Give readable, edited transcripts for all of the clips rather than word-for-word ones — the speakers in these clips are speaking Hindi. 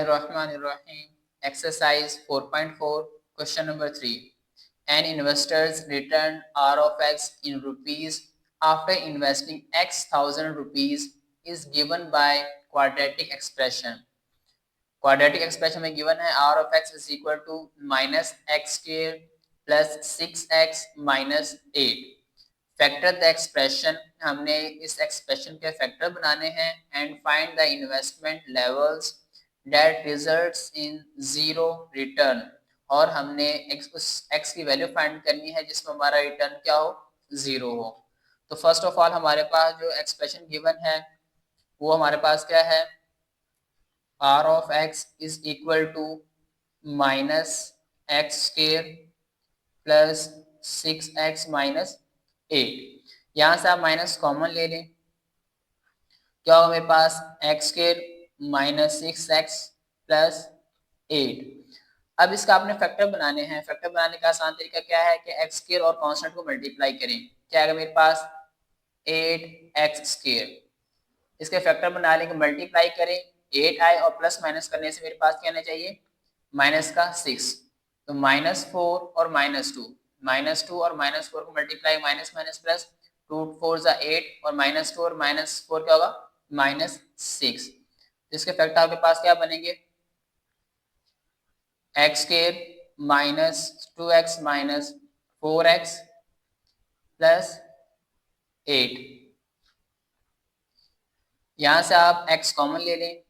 Bismillahirrahmanirrahim. Exercise 4.4, question number 3. An investor's return R of x in rupees after investing x thousand rupees is given by quadratic expression. Quadratic expression में given है R of x is equal to minus x square plus 6x minus 8. Factor the expression, हमने इस एक्सप्रेशन के फैक्टर बनाने हैं and find the investment levels that results in zero return, और हमने उस x की वैल्यू फाइंड करनी है जिसमें हमारा रिटर्न क्या हो, जीरो हो। तो फर्स्ट ऑफ ऑल हमारे पास जो एक्सप्रेशन गिवन है वो हमारे पास क्या है, r of x is equal to minus x square plus 6x minus 8। यहां से आप माइनस कॉमन ले लें, क्या होगा मेरे पास x square minus 6x plus 8। अब इसका आपने फैक्टर बनाने हैं। फैक्टर बनाने का आसान तरीका क्या है कि एक्स स्क्वायर और कांस्टेंट को मल्टीप्लाई करें। क्या आएगा मेरे पास 8x स्क्वायर। इसके फैक्टर बना लेंगे, मल्टीप्लाई करें 8 आए और प्लस माइनस करने से मेरे पास क्या आना चाहिए, माइनस का 6। तो -4 और -2, -2 और -4 को मल्टीप्लाई, माइनस माइनस प्लस, 2 4 जा 8 और -2 और -4 क्या होगा, -6। इसके फैक्टर आपके पास क्या बनेंगे, x square minus 2x minus 4x plus 8। यहां से आप x कॉमन ले लें,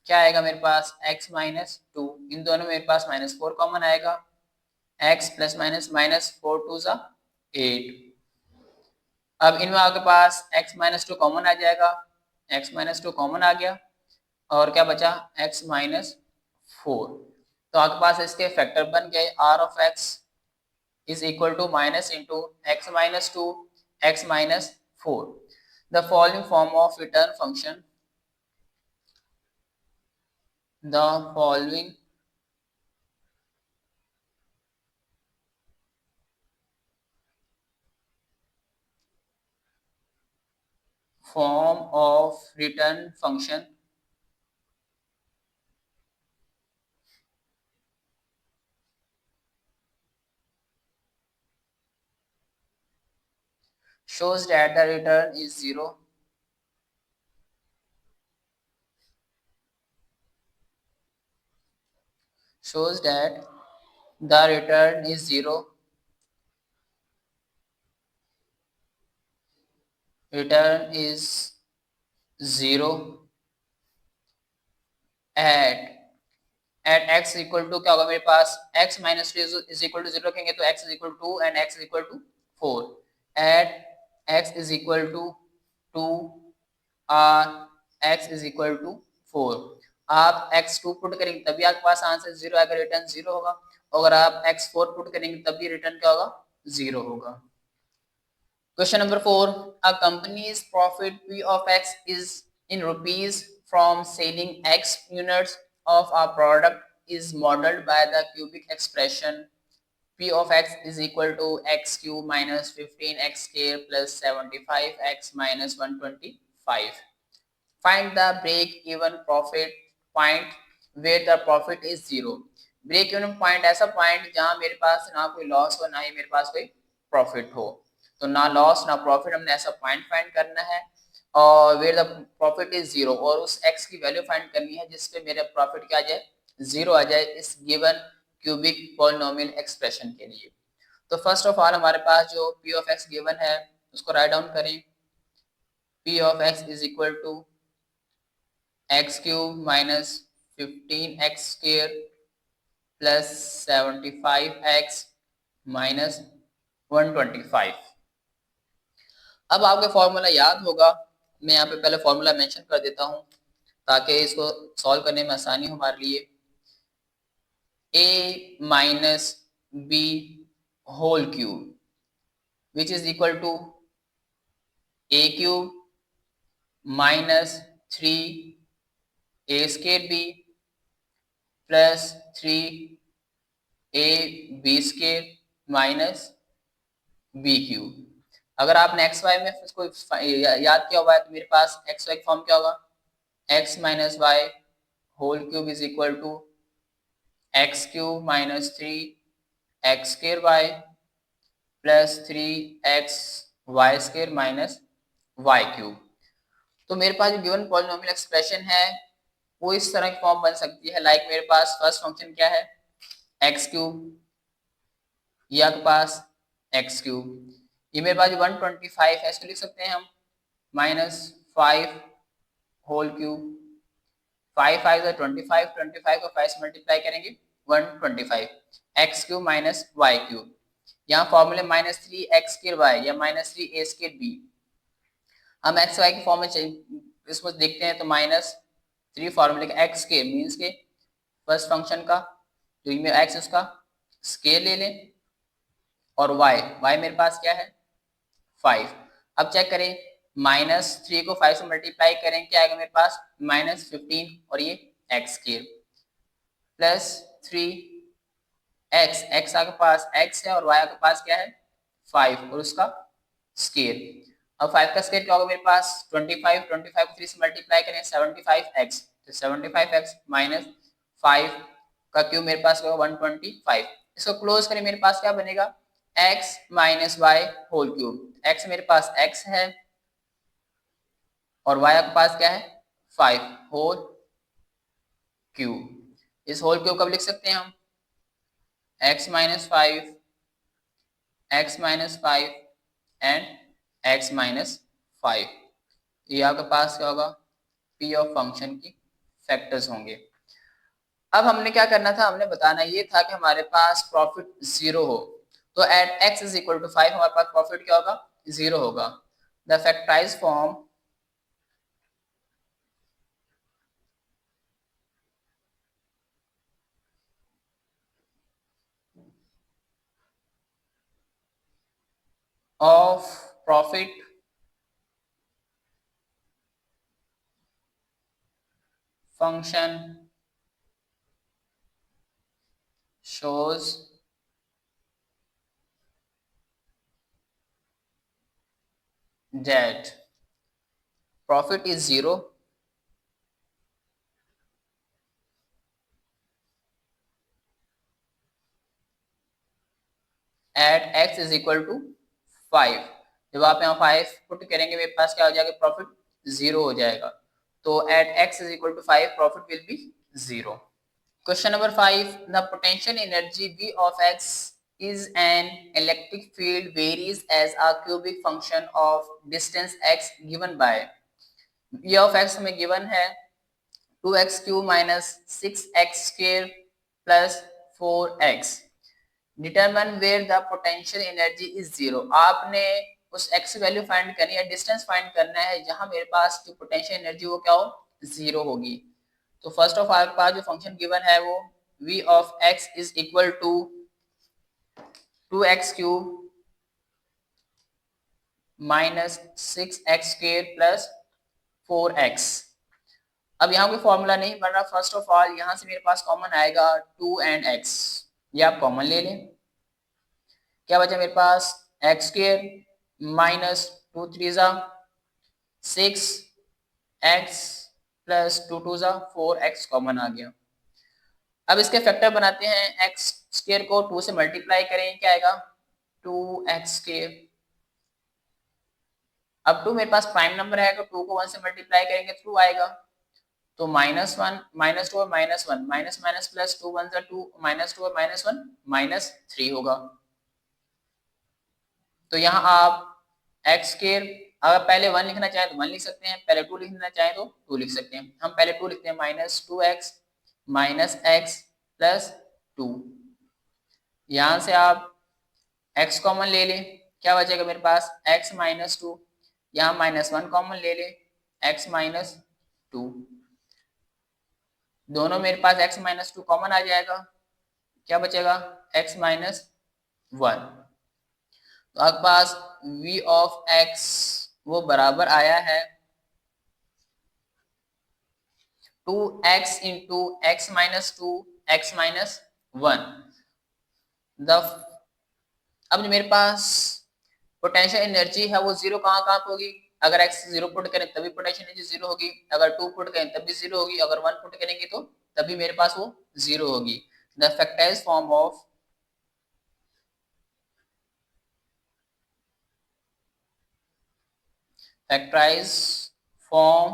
क्या आएगा मेरे पास x माइनस 2, इन दोनों में मेरे पास -4 कॉमन आएगा, x प्लस माइनस माइनस 4 2 जा 8। अब इनमें आपके पास x माइनस 2 कॉमन आ जाएगा, x माइनस 2 कॉमन आ गया और क्या बचा x माइनस 4। तो आपके पास इसके फैक्टर बन गए, r of x is equal to minus into x minus 2 x minus 4। The following form of return function, the following form of return function shows that the return is zero, shows that the return is zero, return is zero at x equal to, क्या होगा मेरे पास x minus 2 is equal to 0 रखेंगे तो x is equal to 2 and x is equal to 4 at x is equal to 2 और x इज इक्वल टू 4। आप x2 पुट करेंगे तभी आपके पास आंसर 0 आएगा, रिटर्न 0 होगा। अगर आप x4 पुट करेंगे तभी रिटर्न क्या होगा, 0 होगा। Question number 4, a company's profit P of x is in rupees from selling x units of a product is modeled by the cubic expression P of x is equal to x cube minus 15x square plus 75x minus 125. Find the break even profit point where the profit is zero. Break even point ऐसा पॉइंट जहां मेरे पास ना कोई लॉस हो ना ही मेरे पास कोई प्रॉफिट हो। तो ना लॉस ना प्रॉफिट, हमने ऐसा पॉइंट फाइंड करना है और where the profit is zero, और उस x की वैल्यू फाइंड करनी है जिसपे मेरा प्रॉफिट क्या आ जाए, जीरो आ जाए इस गिवन क्यूबिक पॉलिनोमियल एक्सप्रेशन के लिए। तो फर्स्ट ऑफ ऑल हमारे पास जो p ऑफ x गिवन है उसको राइट डाउन करें। p of x is equal to x cube minus 15x square plus 75x minus 125। अब आपके फॉर्मूला याद होगा, मैं यहाँ पे पहले फॉर्मूला मेंशन कर देता हूँ ताकि इसको सॉल्व करने में आसानी हो हमारे लिए। a minus b whole cube which is equal to a cube minus 3a square b plus 3ab square minus b cube. अगर आपने एक्स वाई में इसको याद किया हुआ है तो मेरे पास एक्स वाई फॉर्म क्या होगा, x minus y whole cube is equal to x cube minus 3x square y plus 3x y square minus y cube. तो मेरे पास जो गिवन पॉलिनोमियल एक्सप्रेशन है वो इस तरह की फॉर्म बन सकती है। लाइक मेरे पास फर्स्ट फंक्शन क्या है, एक्स क्यूब, ये आपके पास एक्स क्यूब, ये मेरे पास 125 है, इसको लिख सकते हैं हम माइनस 5 होल क्यूब, 5 5 है 25, 25 को 5 से मल्टीप्लाई करेंगे 125 x cube minus y cube. यहाँ फॉर्मूले माइनस 3x स्क्वायर वाई या माइनस 3a स्क्वायर बी, हम एक्स वाई के फॉर्म में इसको देखते हैं तो माइनस 3 फॉर्मूले का एक्स स्क्वायर मीन्स के फर्स्ट फंक्शन का जो में एक्स उसका स्क्वायर ले लें और वाई मेरे पास क्या है 5। अब चेक करें माइनस 3 को 5 से मल्टीप्लाई करें क्या आएगा मेरे पास माइनस 15 और ये x square plus 3x, x आपके पास x है और y आपके पास क्या है 5 और उसका स्क्वायर। अब 5 का स्क्वायर क्या होगा मेरे पास 25, 25 को 3 से मल्टीप्लाई करें 75x, तो 75x माइनस 5 का क्यूब मेरे पास होगा 125। इसको क्लोज करें मेरे पास क्या बनेगा x minus y whole cube. x मेरे पास x है और y आपके पास क्या है 5 होल क्यूब। इस होल क्यूब कब लिख सकते हैं हम x minus 5, x minus 5 and x minus 5। ये आपके पास क्या होगा p ऑफ फंक्शन की फैक्टर्स होंगे। अब हमने क्या करना था, हमने बताना ये था कि हमारे पास प्रॉफिट 0 हो, तो at x is equal to 5 हमारे पास प्रॉफिट क्या होगा 0 होगा। The factorise form of profit function shows that profit is 0 at x is equal to 5। जब आप यहाँ 5 पुट करेंगे मेरे पास क्या हो जाएगा प्रॉफिट 0 हो जाएगा, तो at x is equal to 5 profit will be 0। Question number 5, the potential energy V of x is an electric field varies as a cubic function of distance x given by V of x हमें given है 2x cube minus 6x square plus 4x। Determine where the potential energy is 0। आपने उस x वैल्यू फाइंड करनी है, डिस्टेंस फाइंड करना है जहां मेरे पास जो पोटेंशियल एनर्जी वो क्या हो 0 होगी। तो फर्स्ट ऑफ ऑल पास जो फंक्शन गिवन है वो v of x is equal to 2x cube minus 6x square plus 4x। अब यहाँ कोई फॉर्मूला नहीं बन रहा, फर्स्ट ऑफ ऑल यहाँ से मेरे पास कॉमन आएगा 2 एंड x, ये आप कॉमन ले लें, क्या बचा मेरे पास एक्स स्क्वायर माइनस 2 3 जा 6x प्लस 2 2 जा 4x कॉमन आ गया। अब इसके फैक्टर बनाते हैं, एक्स स्क्वायर को 2 से मल्टीप्लाई करें क्या आएगा 2x स्क्वायर। अब 2 मेरे पास प्राइम नंबर है तो 2 को 1 से मल्टीप्लाई करेंगे थ्रू आएगा, तो माइनस 1 माइनस 2 और minus 1 minus minus plus 2 1 2 minus 2 और माइनस 1 माइनस 3 होगा। तो यहाँ आप एक्स स्क्वायर अगर पहले 1 लिखना चाहें तो 1 लिख सकते हैं, पहले 2 लिखना चाहें तो 2 लिख सकते हैं। हम पहले 2 लिखते हैं minus 2x minus x plus 2। यहाँ से आप x कॉमन ले लें, क्या बचेगा मेरे पास x माइनस 2, यहाँ माइनस 1 कॉमन ले लें x माइनस 2, दोनों मेरे पास x माइनस 2 कॉमन आ जाएगा, क्या बचेगा x माइनस 1। तो आपके पास v ऑफ x वो बराबर आया है 2x into x minus 2 x minus 1। अब मेरे पास पोटेंशियल एनर्जी है वो 0 कहाँ कहाँ होगी अगर x 0 पुट करें तभी पोटेंशियल एनर्जी 0 होगी, अगर 2 पुट करें तब भी 0 होगी, अगर 1 पुट करेंगे तो तभी मेरे पास वो 0 होगी। The factorised form of factorized form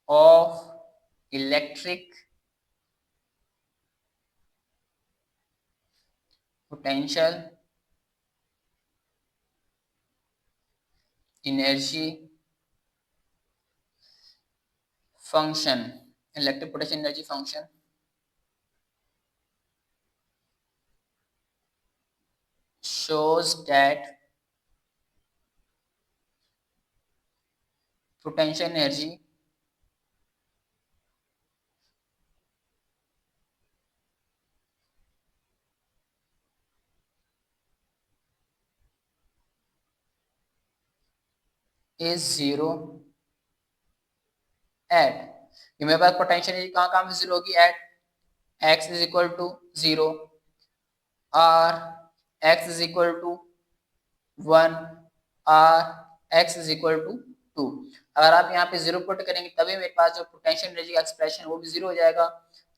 of electric potential energy function, electric potential energy function shows that potential energy is zero at, ये मेरे पास पोटेंशियल एनर्जी कहाँ कहाँ पे जीरो होगी, at x is equal to 0, r x is equal to 1, r x is equal to 2। अगर आप यहाँ पे 0 पुट करेंगे तभी मेरे पास जो पोटेंशियल एनर्जी का एक्सप्रेशन वो भी 0 हो जाएगा,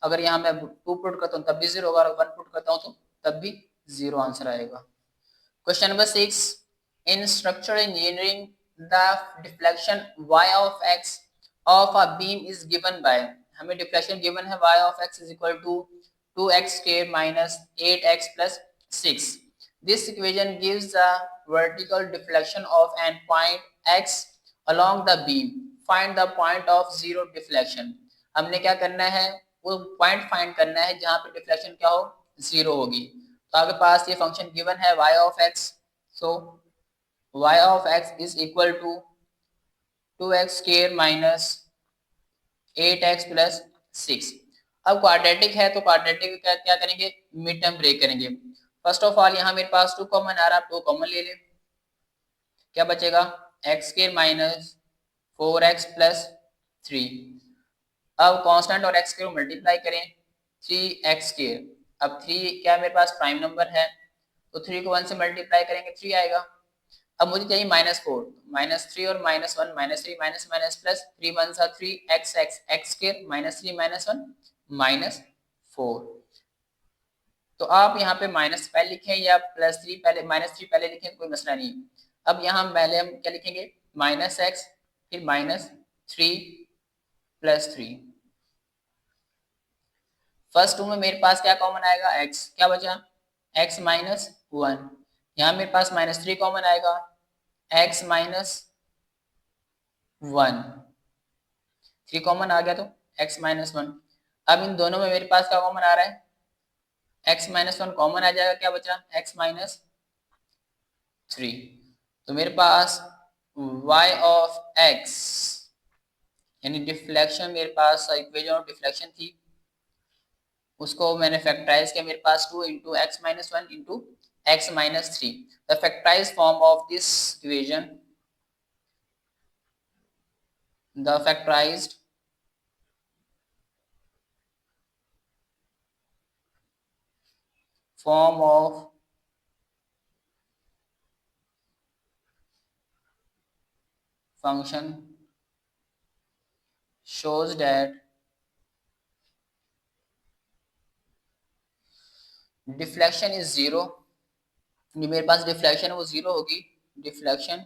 अगर यहाँ मैं 2 पुट करता हूँ तब भी 0 होगा, अगर 1 पुट करता हूँ तो तब भी 0 आंसर आएगा। Question number 6, in structural engineering the deflection y of x of a beam is given by, हमें डिफ्लेक्शन गिवन है y of x is equal to 2x square minus 8x plus 6। This equation gives the vertical deflection of an point x along the beam, find the point of zero deflection। हमने क्या करना है, वो पॉइंट फाइंड करना है जहां पे डिफ्लेक्शन क्या हो, 0 होगी। तो आपके पास ये फंक्शन गिवन है y of x, so y of x is equal to 2x square minus 8x plus 6। अब क्वाड्रेटिक है तो क्वाड्रेटिक का क्या करेंगे, मिड टर्म ब्रेक करेंगे। फर्स्ट ऑफ ऑल यहाँ मेरे पास 2 कॉमन आ रहा है, 2 कॉमन ले लें, क्या बचेगा x square minus 4x plus 3। अब कांस्टेंट और x को मल्टीप्लाई करें 3x स्क्वायर, अब 3 क्या मेरे पास प्राइम नंबर है तो 3 को 1 से मल्टीप्लाई करेंगे 3 आएगा। अब मुझे चाहिए -4, -3 और -1, -3 माइनस माइनस प्लस 3 1 सा 3 x x x स्क्वायर -3 -1 -4। तो आप यहाँ पे माइनस पहले लिखें या +3 पहले, -3 पहले लिखें कोई मसला नहीं। अब यहाँ पहले हम क्या लिखेंगे, -x फिर -3 + 3। फर्स्ट टू में मेरे पास क्या कॉमन आएगा, x, क्या बचा x -1, यहाँ मेरे पास -3 कॉमन आएगा, x -1, 3 कॉमन आ गया तो x -1। अब इन दोनों में मेरे पास क्या कॉमन आ रहा है, x -1 कॉमन आ जाएगा, क्या बचा x -3। तो मेरे पास y of x यानी डिफ्लेक्शन, मेरे पास इक्वेशन ऑफ डिफ्लेक्शन थी उसको मैंने फैक्टराइज किया, मेरे पास 2 into x minus 1 into x minus 3। The factorise form of this equation, the factorised form of function shows that deflection is 0, जो मेरे पास डिफ्लेक्शन है वो 0 होगी, deflection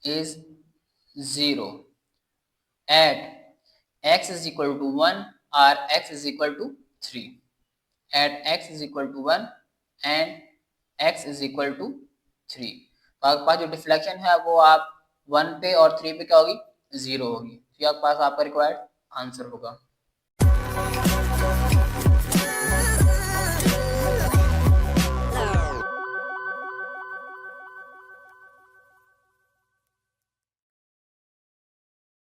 is 0 at x is equal to 1 or x is equal to 3, at x is equal to 1 and x is equal to 3। तो आपके पास जो डिफ्लेक्शन है वो आप 1 पे और 3 पे क्या होगी, 0 होगी। तो आपके पास आपका रिक्वायर्ड आंसर होगा।